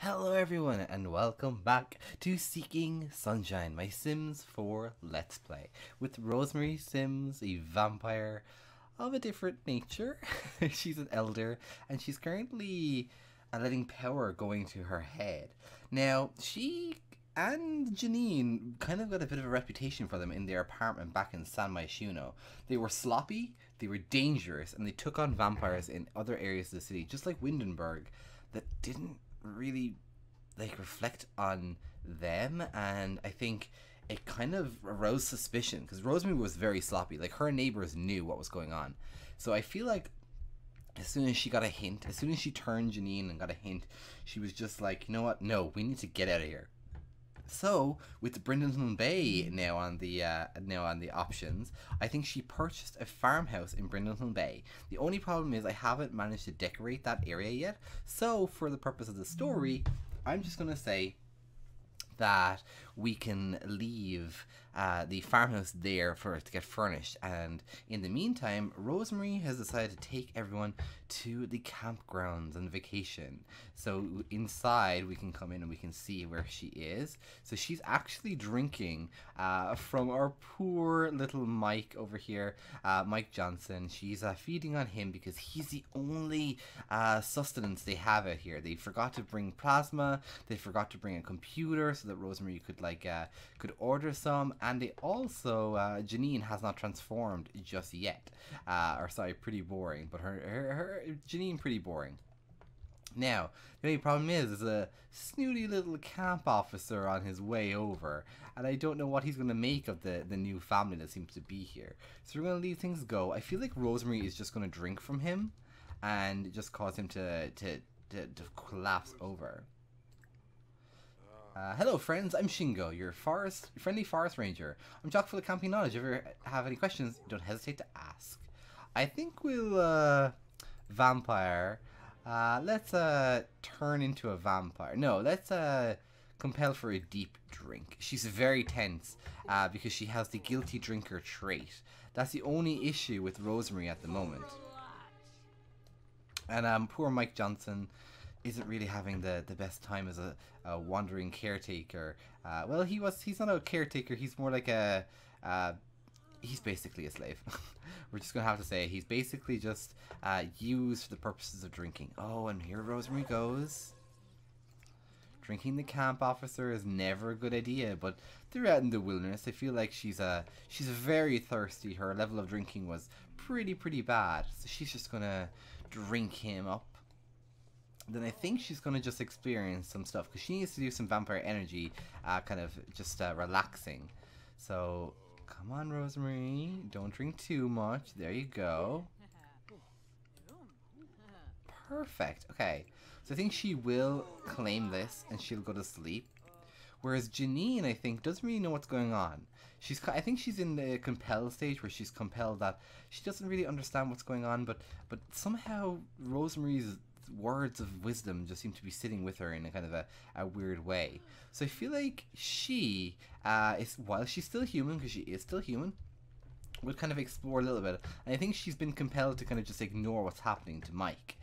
Hello everyone and welcome back to Seeking Sunshine, my Sims 4 Let's Play, with Rosemary Sims, a vampire of a different nature. She's an elder and she's currently letting power going to her head. Now, she and Janine kind of got a bit of a reputation for them in their apartment back in San Myshuno. They were sloppy, they were dangerous, and they took on vampires in other areas of the city, just like Windenburg, that didn't really reflect on them. And I think it kind of aroused suspicion because Rosemary was very sloppy. Like, her neighbors knew what was going on, so I feel like as soon as she got a hint, as soon as she turned Janine and got a hint, she was just like, you know what, no, we need to get out of here. So, with Brindleton Bay now on the options, I think she purchased a farmhouse in Brindleton Bay. The only problem is I haven't managed to decorate that area yet. So, for the purpose of the story, I'm just gonna say that we can leave the farmhouse there for it to get furnished, and in the meantime Rosemary has decided to take everyone to the campgrounds on vacation. So inside we can come in and we can see where she is. So she's actually drinking from our poor little Mike over here, Mike Johnson. She's feeding on him because he's the only sustenance they have out here. They forgot to bring plasma, they forgot to bring a computer so that Rosemary could order some, and they also Janine has not transformed just yet. Or sorry, pretty boring, but her Janine pretty boring. Now, the only problem is there's a snooty little camp officer on his way over, and I don't know what he's going to make of the new family that seems to be here. So we're going to leave things go. I feel like Rosemary is just going to drink from him and just cause him to collapse over. Hello friends, I'm Shingo, your friendly forest ranger. I'm chock full of camping knowledge. If you ever have any questions, don't hesitate to ask. I think we'll vampire. Let's turn into a vampire. No, let's compel for a deep drink. She's very tense because she has the guilty drinker trait. That's the only issue with Rosemary at the moment. And poor Mike Johnson isn't really having the best time as a wandering caretaker. Well, he's not a caretaker, he's more like he's basically a slave. We're just gonna have to say he's basically just used for the purposes of drinking. Oh, and here Rosemary goes. Drinking the camp officer is never a good idea, but they're out in the wilderness. I feel like she's very thirsty. Her level of drinking was pretty bad, so she's just gonna drink him up. Then I think she's going to just experience some stuff because she needs to do some vampire energy, kind of just relaxing. So, come on Rosemary, don't drink too much. There you go. Perfect. Okay, so I think she will claim this and she'll go to sleep. Whereas Janine, I think, doesn't really know what's going on. I think she's in the compelled stage where she's compelled that she doesn't really understand what's going on, but somehow Rosemary's words of wisdom just seem to be sitting with her in a kind of a weird way. So I feel like she is, while she's still human, because she is still human, would kind of explore a little bit. And I think she's been compelled to kind of just ignore what's happening to Mike.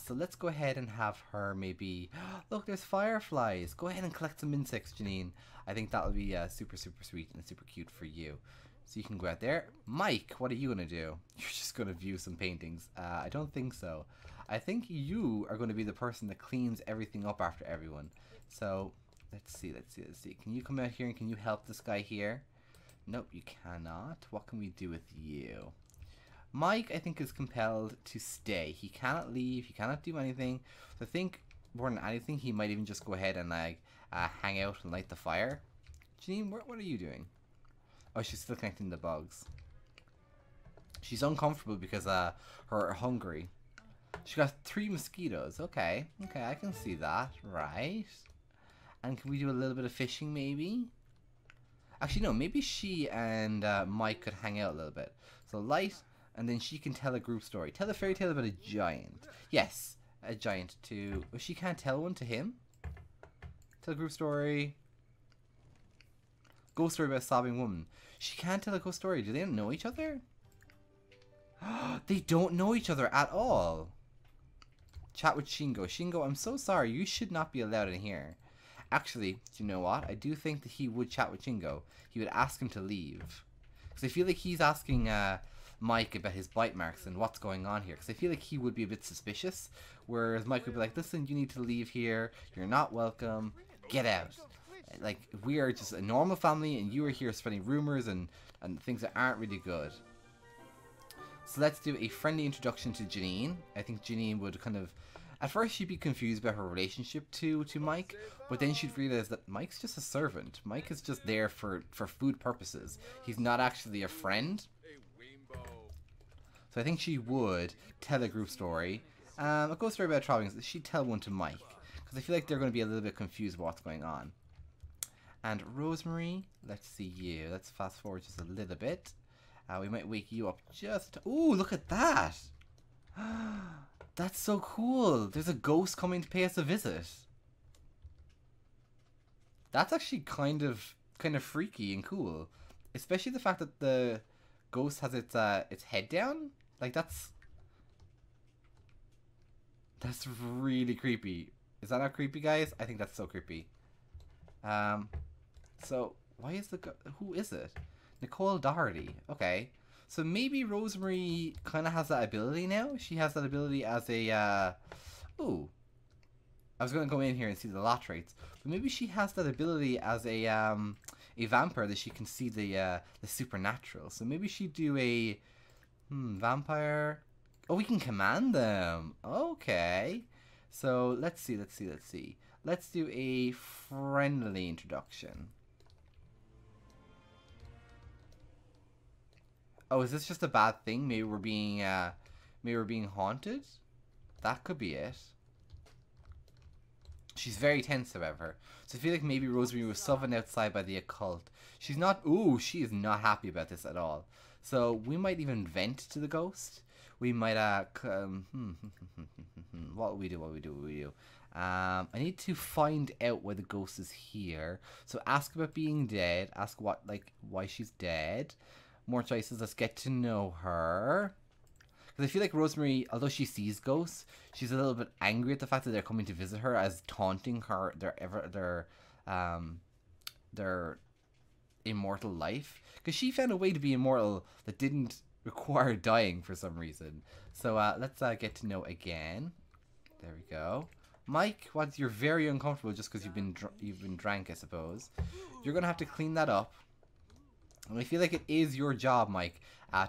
So let's go ahead and have her maybe, look, there's fireflies. Go ahead and collect some insects, Janine. I think that'll be super sweet and super cute for you. So you can go out there. Mike, what are you going to do? You're just going to view some paintings. I don't think so. I think you are going to be the person that cleans everything up after everyone. So let's see. Can you come out here and can you help this guy here? Nope, you cannot. What can we do with you? Mike, I think, is compelled to stay. He cannot leave. He cannot do anything. So I think more than anything, he might even just go ahead and hang out and light the fire. Janine, what are you doing? Oh, she's still connecting the bugs. She's uncomfortable because her hungry. She got 3 mosquitoes. Okay, I can see that. Right. And can we do a little bit of fishing maybe? Actually, no, maybe she and Mike could hang out a little bit. So light, and then she can tell a group story. Tell a fairy tale about a giant. Yes, a giant to... Well, she can't tell one to him. Tell a group story. Ghost story about a sobbing woman. She can't tell a ghost story. Do they not know each other? They don't know each other at all. Chat with Shingo. Shingo, I'm so sorry. You should not be allowed in here. Actually, do you know what? I do think that he would chat with Shingo. He would ask him to leave. Because I feel like he's asking Mike about his bite marks and what's going on here. Because I feel like he would be a bit suspicious. Whereas Mike would be like, listen, you need to leave here. You're not welcome. Get out. Like, we are just a normal family and you are here spreading rumors and things that aren't really good. So let's do a friendly introduction to Janine. I think Janine would kind of... At first she'd be confused about her relationship to Mike, but then she'd realize that Mike's just a servant. Mike is just there for food purposes. He's not actually a friend. So I think she would tell a group story. A ghost story about traveling. She'd tell one to Mike. Because I feel like they're going to be a little bit confused about what's going on. And Rosemary, let's see you. Let's fast forward just a little bit. We might wake you up just... Ooh, look at that! That's so cool. There's a ghost coming to pay us a visit. That's actually kind of freaky and cool. Especially the fact that the ghost has its head down. Like, that's really creepy. Is that not creepy, guys? I think that's so creepy. So, why is who is it? Nicole Doherty. Okay. So maybe Rosemary kind of has that ability now. She has that ability as a, ooh. I was going to go in here and see the lot traits. But maybe she has that ability as a vampire that she can see the supernatural. So maybe she'd do a, vampire. Oh, we can command them. Okay. So let's see. Let's do a friendly introduction. Oh, is this just a bad thing? Maybe we're being haunted? That could be it. She's very tense, however. So I feel like maybe Rosemary was summoned outside by the occult. She's not... Ooh, she is not happy about this at all. So we might even vent to the ghost. We might... What will we do? I need to find out why the ghost is here. So ask about being dead. Ask why she's dead. More choices. Let's get to know her. Because I feel like Rosemary, although she sees ghosts, she's a little bit angry at the fact that they're coming to visit her as taunting her their immortal life. Because she found a way to be immortal that didn't require dying for some reason. So let's get to know again. There we go. Mike, you're very uncomfortable just because you've been drank, I suppose. You're gonna have to clean that up. And I feel like it is your job, Mike,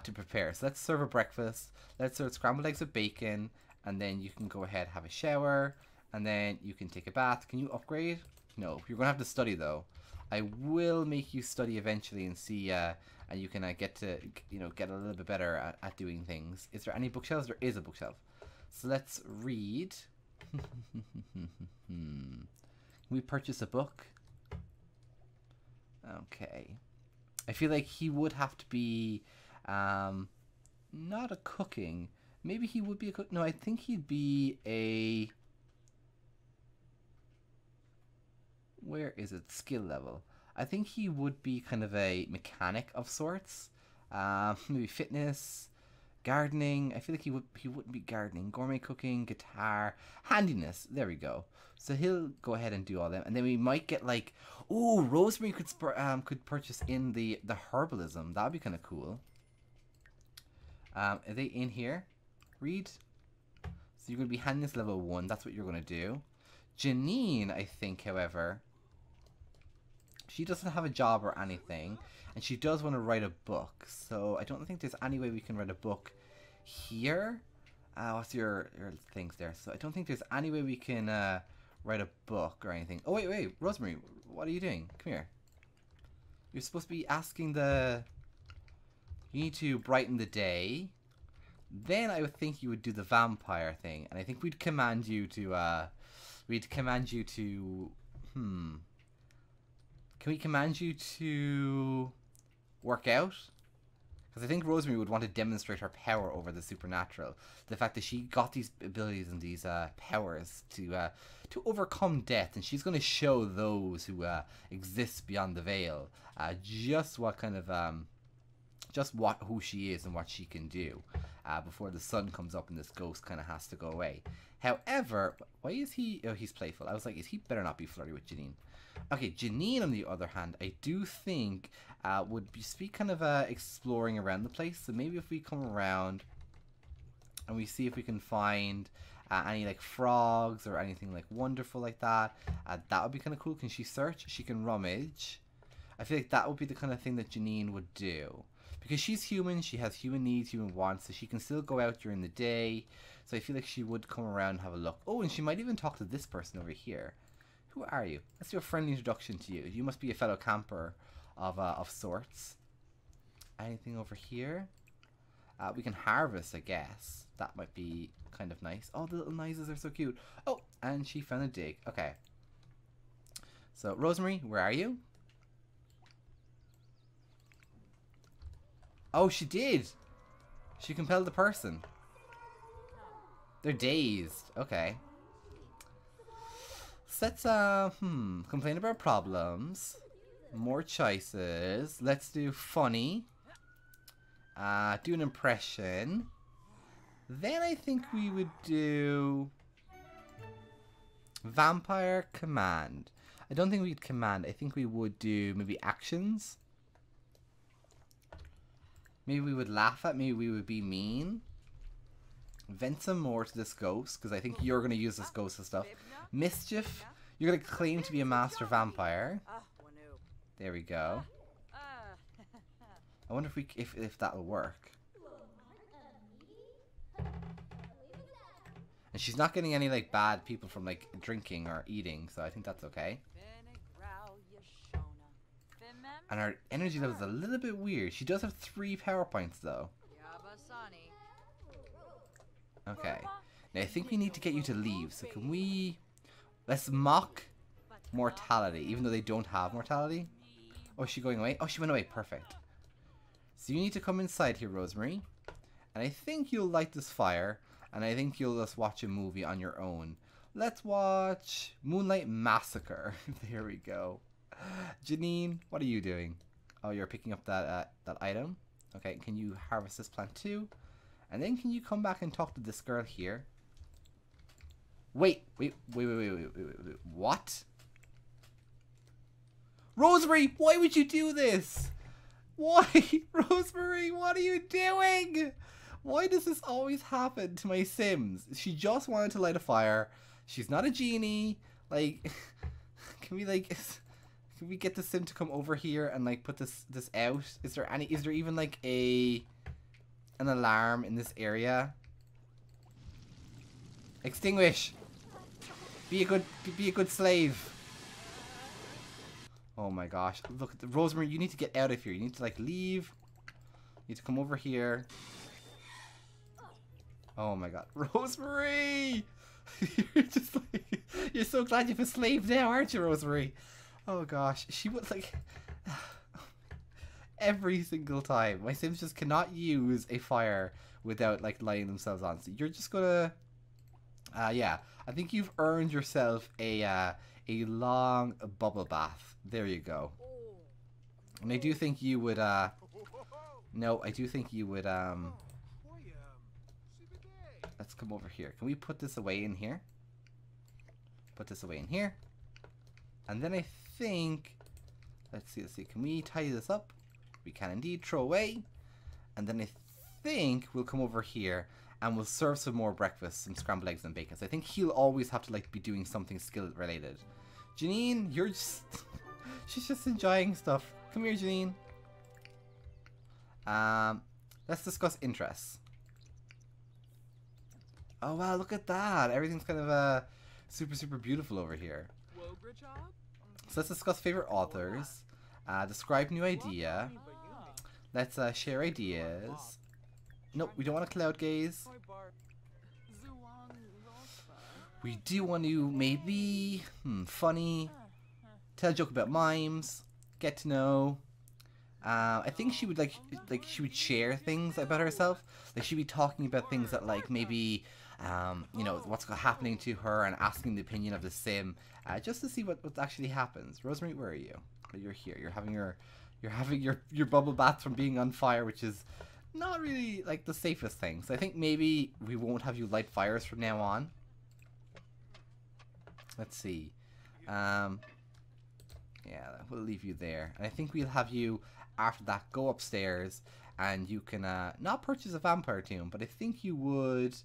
to prepare. So let's serve a breakfast. Let's serve scrambled eggs with bacon. And then you can go ahead, have a shower. And then you can take a bath. Can you upgrade? No. You're going to have to study, though. I will make you study eventually and see... and you can get to, get a little bit better at doing things. Is there any bookshelves? There is a bookshelf. So let's read. Can we purchase a book? Okay. I feel like he would have to be not a cooking. Maybe he would be a cook. No, I think he'd be a... Where is it? Skill level. I think he would be kind of a mechanic of sorts. Maybe fitness, gardening. I feel like he wouldn't be gardening. Gourmet cooking, guitar, handiness. There we go. So he'll go ahead and do all them, and then we might get like, oh, Rosemary could purchase in the herbalism. That'd be kind of cool. Are they in here? Read. So you're gonna be handiness level 1. That's what you're gonna do. Janine, I think, however, she doesn't have a job or anything, and she does want to write a book. So I don't think there's any way we can write a book here. What's your things there? So I don't think there's any way we can write a book or anything. Oh, wait, Rosemary, what are you doing? Come here. You're supposed to be asking the... You need to brighten the day. Then I would think you would do the vampire thing, and I think we'd command you to... Can we command you to work out? Because I think Rosemary would want to demonstrate her power over the supernatural. The fact that she got these abilities and these powers to overcome death, and she's going to show those who exist beyond the veil just what kind of who she is and what she can do. before the sun comes up and this ghost kind of has to go away. However, why is he... Oh, he's playful. I was like, he better not be flirty with Janine. Okay, Janine, on the other hand, I do think would just be kind of exploring around the place. So maybe if we come around and we see if we can find any like frogs or anything like wonderful like that, that would be kind of cool. Can she search? She can rummage. I feel like that would be the kind of thing that Janine would do. Because she's human, she has human needs, human wants, so she can still go out during the day. So I feel like she would come around and have a look. Oh, and she might even talk to this person over here. Who are you? Let's do a friendly introduction to you. You must be a fellow camper of sorts. Anything over here? We can harvest, I guess. That might be kind of nice. Oh, the little noises are so cute. Oh, and she found a dig. Okay. So, Rosemary, where are you? Oh, she did. She compelled the person. They're dazed. Okay. So let's, complain about problems. More choices. Let's do funny. Do an impression. Then I think we would do vampire command. I don't think we'd command. I think we would do maybe actions. Maybe we would laugh at, maybe we would be mean. Vent some more to this ghost, because I think you're going to use this ghost and stuff. Mischief, you're going to claim to be a master vampire. There we go. I wonder if we if that'll work. And she's not getting any like bad people from like drinking or eating, so I think that's okay. And our energy level is a little bit weird. She does have 3 power points though. Okay. Now I think we need to get you to leave. So can we... Let's mock mortality, even though they don't have mortality. Oh, is she going away? Oh, she went away. Perfect. So you need to come inside here, Rosemary. And I think you'll light this fire. And I think you'll just watch a movie on your own. Let's watch Moonlight Massacre. There we go. Janine, what are you doing? Oh, you're picking up that item. Okay, can you harvest this plant too? And then can you come back and talk to this girl here? Wait. What? Rosemary, why would you do this? Why? Rosemary, what are you doing? Why does this always happen to my Sims? She just wanted to light a fire. She's not a genie. Like, can we get the Sim to come over here and like put this out? Is there even like an alarm in this area? Extinguish. Be a good slave. Oh my gosh. Look, Rosemary, you need to get out of here. You need to like leave. You need to come over here. Oh my god. Rosemary! You're just like, you're so glad you have a slave now, aren't you, Rosemary? Oh gosh. She would like every single time. My Sims just cannot use a fire without like lighting themselves on. So you're just gonna yeah. I think you've earned yourself a long bubble bath. There you go. And I do think you would no, I do think you would let's come over here. Can we put this away in here? Put this away in here. And then I think let's see. Can we tidy this up? We can indeed. Throw away. And then I think we'll come over here and we'll serve some more breakfast, some scrambled eggs and bacon. So I think he'll always have to like be doing something skill related. Janine, you're just she's just enjoying stuff. Come here, Janine. Let's discuss interests. Oh wow, look at that. Everything's kind of super beautiful over here. So let's discuss favorite authors. Describe new idea. Let's share ideas. Nope, we don't want to cloud gaze. We do want to maybe funny, tell a joke about mimes, get to know. I think she would like she would share things about herself. Like she'd be talking about things that like maybe you know what's happening to her and asking the opinion of the Sim just to see what actually happens. Rosemary, where are you? Oh, you're here. You're having your bubble bath from being on fire, which is not really like the safest thing. So I think maybe we won't have you light fires from now on. Let's see. Yeah, we'll leave you there. And I think we'll have you, after that, go upstairs and you can not purchase a vampire tomb, but I think you would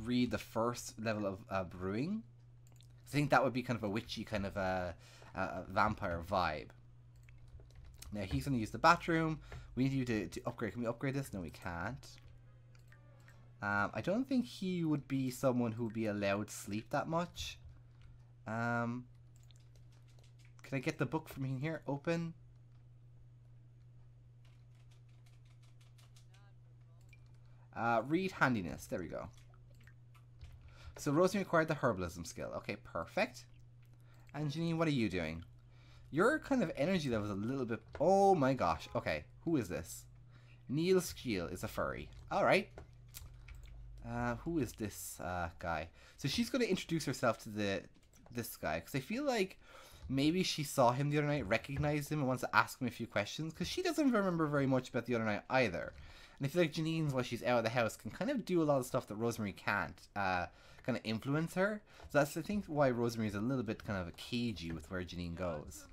read the first level of brewing. I think that would be kind of a witchy kind of a vampire vibe. Now he's going to use the bathroom. We need you to upgrade. Can we upgrade this? No, we can't. I don't think he would be someone who would be allowed sleep that much. Can I get the book from in here? Open. Read handiness. There we go. So Rosemary acquired the herbalism skill. Okay, perfect. And Janine, what are you doing? Your kind of energy level is a little bit... Oh my gosh. Okay, who is this? Neil Skeel is a furry. Alright. Who is this guy? So she's going to introduce herself to this guy. Because I feel like maybe she saw him the other night, recognized him, and wants to ask him a few questions. Because she doesn't remember very much about the other night either. And I feel like Janine's, while she's out of the house, can kind of do a lot of stuff that Rosemary can't. Kind of influence her. So that's, I think, why Rosemary is a little bit kind of cagey with where Janine goes.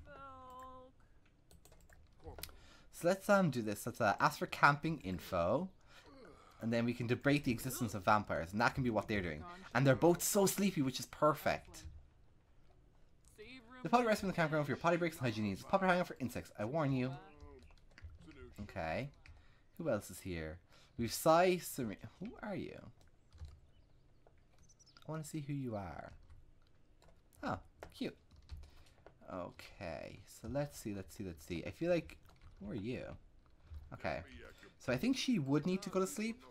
So let's do this. Let's ask for camping info. And then we can debate the existence of vampires. And that can be what they're doing. And they're both so sleepy, which is perfect. The potty rest from the campground for your potty breaks and hygiene needs. Proper hangout for insects. I warn you. Okay. Who else is here? We've Sai Serena. Who are you? I want to see who you are. Oh, cute. Okay, so let's see. I feel like... Who are you? Okay. So I think she would need to go to sleep.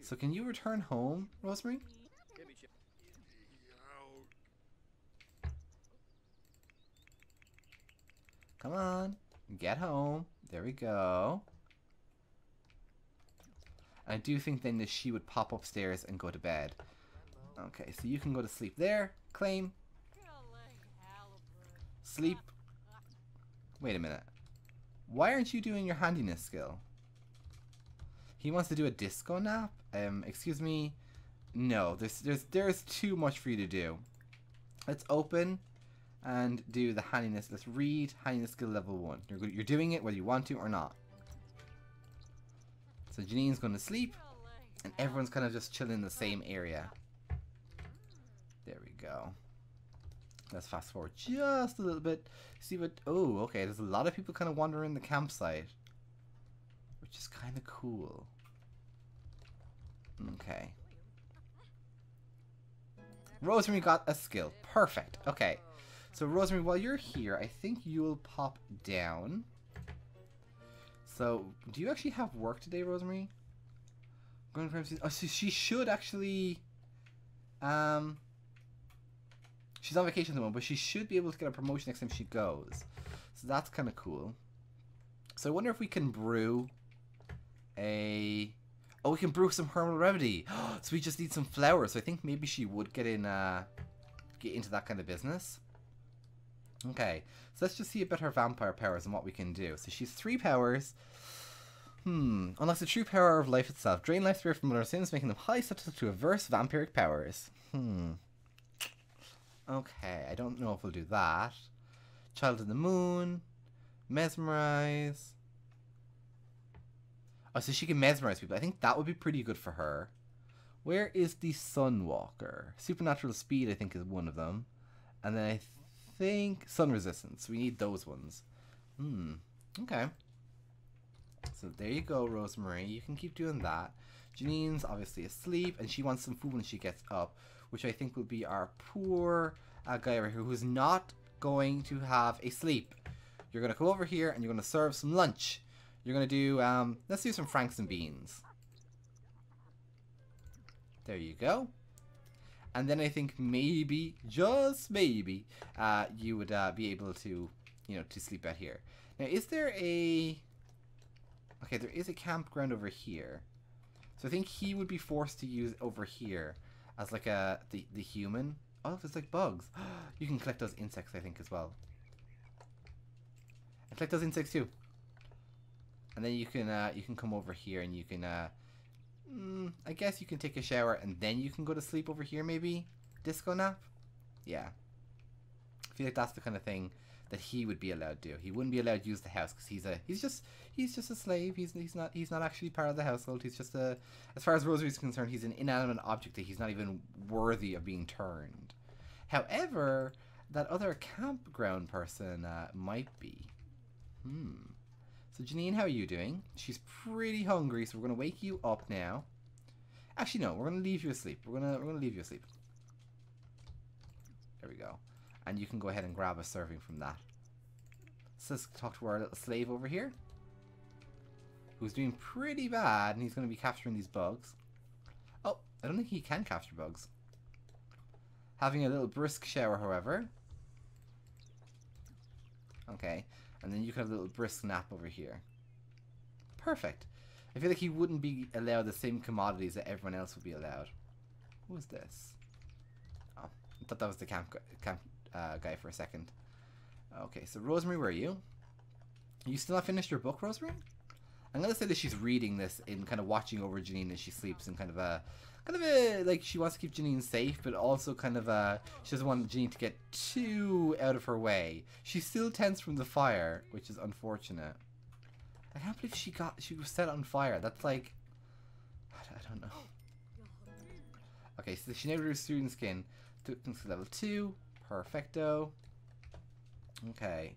So can you return home, Rosemary? Come on. Get home. There we go. I do think then that she would pop upstairs and go to bed. Okay, so you can go to sleep there. Claim. Sleep. Wait a minute. Why aren't you doing your handiness skill? He wants to do a disco nap? Excuse me. No, there's too much for you to do. Let's open and do the handiness. Let's read handiness skill level 1. You're doing it whether you want to or not. So Janine's going to sleep, and everyone's kind of just chilling in the same area. There we go. Let's fast forward just a little bit. See what... Oh, okay. There's a lot of people kind of wandering the campsite, which is kind of cool. Okay. Rosemary got a skill. Perfect. Okay. So Rosemary, while you're here, I think you'll pop down. So, do you actually have work today, Rosemary? Oh, so she should actually... She's on vacation at the moment, but she should be able to get a promotion next time she goes. So that's kind of cool. So I wonder if we can brew a... Oh, we can brew some herbal remedy. So we just need some flowers. So I think maybe she would get into that kind of business. Okay, so let's just see about her vampire powers and what we can do. So she's 3 powers. Unlocks the true power of life itself. Drain life spirit from other sins, making them highly susceptible to reverse vampiric powers. Okay, I don't know if we'll do that. Child of the Moon. Mesmerize. Oh, so she can mesmerize people. I think that would be pretty good for her. Where is the Sunwalker? Supernatural speed, I think, is one of them. And then I think sun resistance. We need those ones. Okay. So there you go, Rosemary. You can keep doing that. Janine's obviously asleep, and she wants some food when she gets up, which I think will be our poor guy over here who's not going to have a sleep. You're going to go over here, and you're going to serve some lunch. You're going to do, let's do some Franks and beans. There you go. And then I think maybe, just maybe, you would be able to, to sleep out here. Now, is there a... Okay, there is a campground over here. So I think he would be forced to use over here as like the human. Oh, there's like bugs. You can collect those insects, I think, as well. Collect those insects too. And then you can come over here and you can I guess you can take a shower and then you can go to sleep over here maybe? Disco nap? Yeah. I feel like that's the kind of thing that he would be allowed to do. He wouldn't be allowed to use the house because he's just a slave. He's not actually part of the household. He's just a, as far as Rosary's concerned, he's an inanimate object that he's not even worthy of being turned. However, that other campground person might be. So Janine, how are you doing? She's pretty hungry, so we're gonna wake you up now. Actually, no, we're gonna leave you asleep. We're gonna leave you asleep. There we go. And you can go ahead and grab a serving from that. So let's talk to our little slave over here, who's doing pretty bad, and he's going to be capturing these bugs. Oh, I don't think he can capture bugs. Having a little brisk shower, however. Okay, and then you can have a little brisk nap over here. Perfect. I feel like he wouldn't be allowed the same commodities that everyone else would be allowed. Who is this? Oh, I thought that was the camp guy for a second. Okay, so Rosemary, where are you? You still not finished your book, Rosemary? I'm gonna say that she's reading this and kind of watching over Janine as she sleeps, and kind of a like she wants to keep Janine safe, but also kind of she doesn't want Janine to get too out of her way. She's still tense from the fire, which is unfortunate. I can't believe she was set on fire. That's like, I don't know. Okay, so she never student skin to level 2. Perfecto. Okay,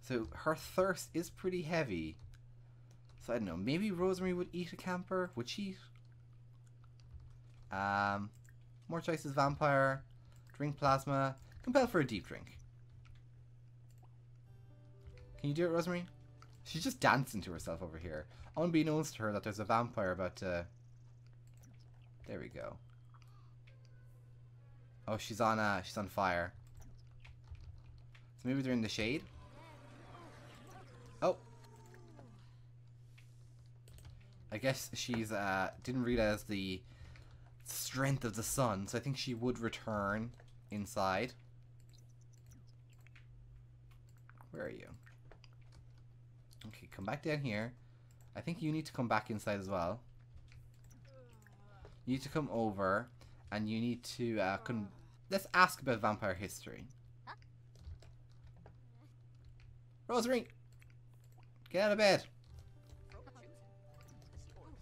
so her thirst is pretty heavy. So I don't know, maybe Rosemary would eat a camper? Would she? More choices: vampire, drink plasma, compel for a deep drink. Can you do it, Rosemary? She's just dancing to herself over here, unbeknownst to her that there's a vampire about to... There we go. Oh, she's on fire. So maybe they're in the shade. Oh. I guess she's didn't realize the strength of the sun, so I think she would return inside. Where are you? Okay, come back down here. I think you need to come back inside as well. You need to come over, and you need to let's ask about vampire history. Rosemary, get out of bed.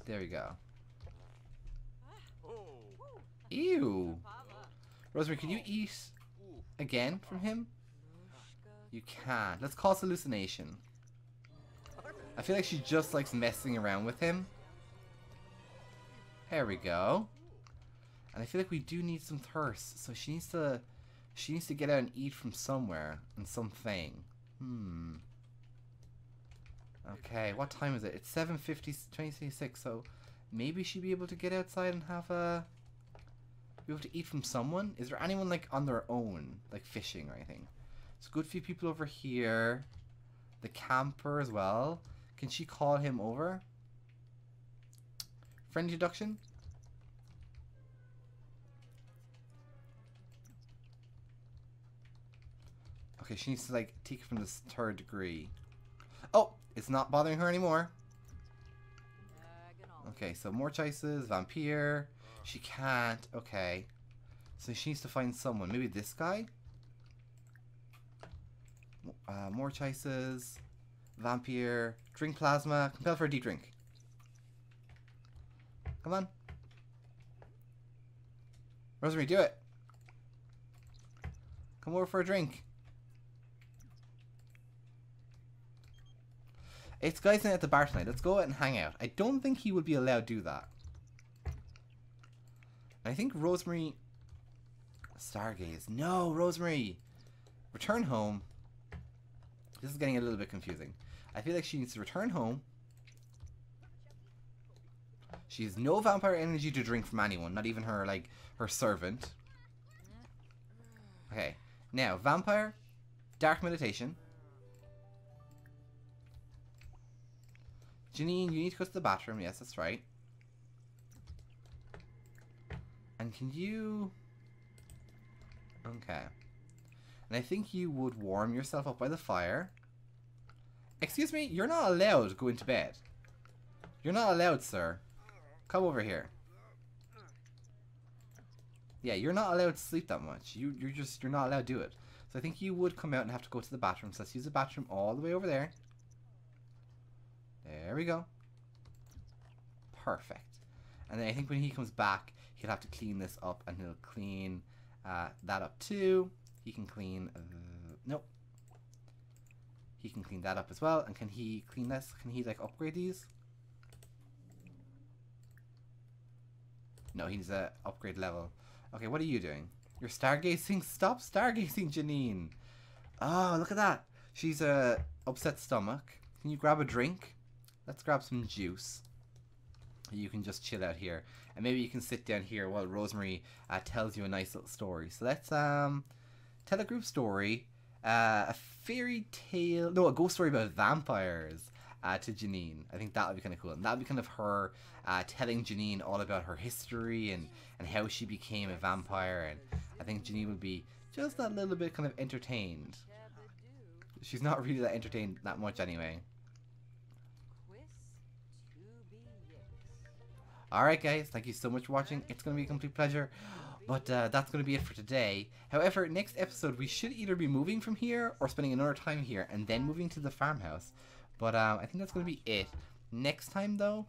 There we go. Ew. Rosemary, can you eat again from him? You can't. Let's cause hallucination. I feel like she just likes messing around with him. There we go. And I feel like we do need some thirst, so she needs to get out and eat from somewhere and something. Okay, what time is it? It's 7:50, 20:26, so maybe she'd be able to get outside and be able to eat from someone? Is there anyone like on their own, like fishing or anything? There's a good few people over here. The camper as well. Can she call him over? Friend introduction? Okay, she needs to like take it from this 3rd degree. Oh, it's not bothering her anymore. Okay, so more choices. Vampire. She can't. Okay. So she needs to find someone. Maybe this guy? More choices. Vampire. Drink plasma. Compel for a deep drink. Come on. Rosemary, do it. Come over for a drink. It's guys in at the bar tonight. Let's go out and hang out. I don't think he would be allowed to do that. I think Rosemary... Stargaze. No, Rosemary. Return home. This is getting a little bit confusing. I feel like she needs to return home. She has no vampire energy to drink from anyone. Not even her, like, her servant. Okay. Now, vampire. Dark meditation. Janine, you need to go to the bathroom. Yes, that's right. And can you... Okay. And I think you would warm yourself up by the fire. Excuse me, you're not allowed to go into bed. You're not allowed, sir. Come over here. Yeah, you're not allowed to sleep that much. You're not allowed to do it. So I think you would come out and have to go to the bathroom. So let's use the bathroom all the way over there. There we go. Perfect. And then I think when he comes back, he'll have to clean this up, and he'll clean that up too. He can clean... nope. He can clean that up as well. And can he clean this? Can he, like, upgrade these? No, he needs a upgrade level. Okay, what are you doing? You're stargazing? Stop stargazing, Janine. Oh, look at that. She's a upset stomach. Can you grab a drink? Let's grab some juice. You can just chill out here. And maybe you can sit down here while Rosemary tells you a nice little story. So let's tell a group story. A fairy tale... No, a ghost story about vampires to Janine. I think that would be kind of cool. And that would be kind of her telling Janine all about her history and how she became a vampire. And I think Janine would be just a little bit kind of entertained. She's not really that entertained that much anyway. Alright guys, thank you so much for watching. It's going to be a complete pleasure. But that's going to be it for today. However, next episode we should either be moving from here or spending another time here and then moving to the farmhouse. But I think that's going to be it. Next time though,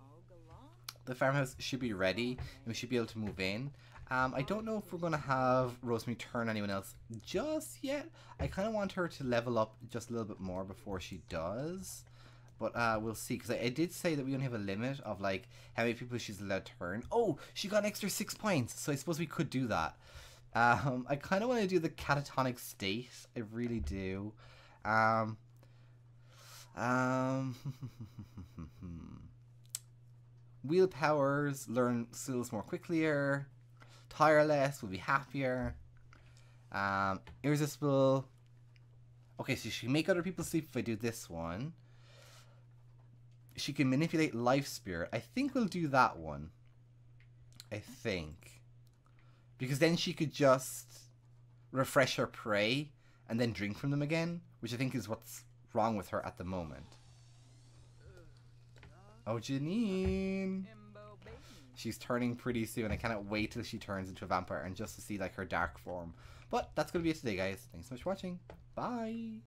the farmhouse should be ready and we should be able to move in. I don't know if we're going to have Rosemary turn anyone else just yet. I kind of want her to level up just a little bit more before she does. But we'll see, because I did say that we only have a limit of like how many people she's allowed to turn. Oh, she got an extra 6 points, so I suppose we could do that. I kind of want to do the catatonic state. I really do. Wheel powers, learn skills more quickly. Tireless, will be happier. Irresistible. Okay, so she can make other people sleep if I do this one. She can manipulate life spirit. I think we'll do that one. I think. Because then she could just refresh her prey and then drink from them again, which I think is what's wrong with her at the moment. Oh, Janine. She's turning pretty soon. I cannot wait till she turns into a vampire and just to see like her dark form. But that's going to be it today, guys. Thanks so much for watching. Bye.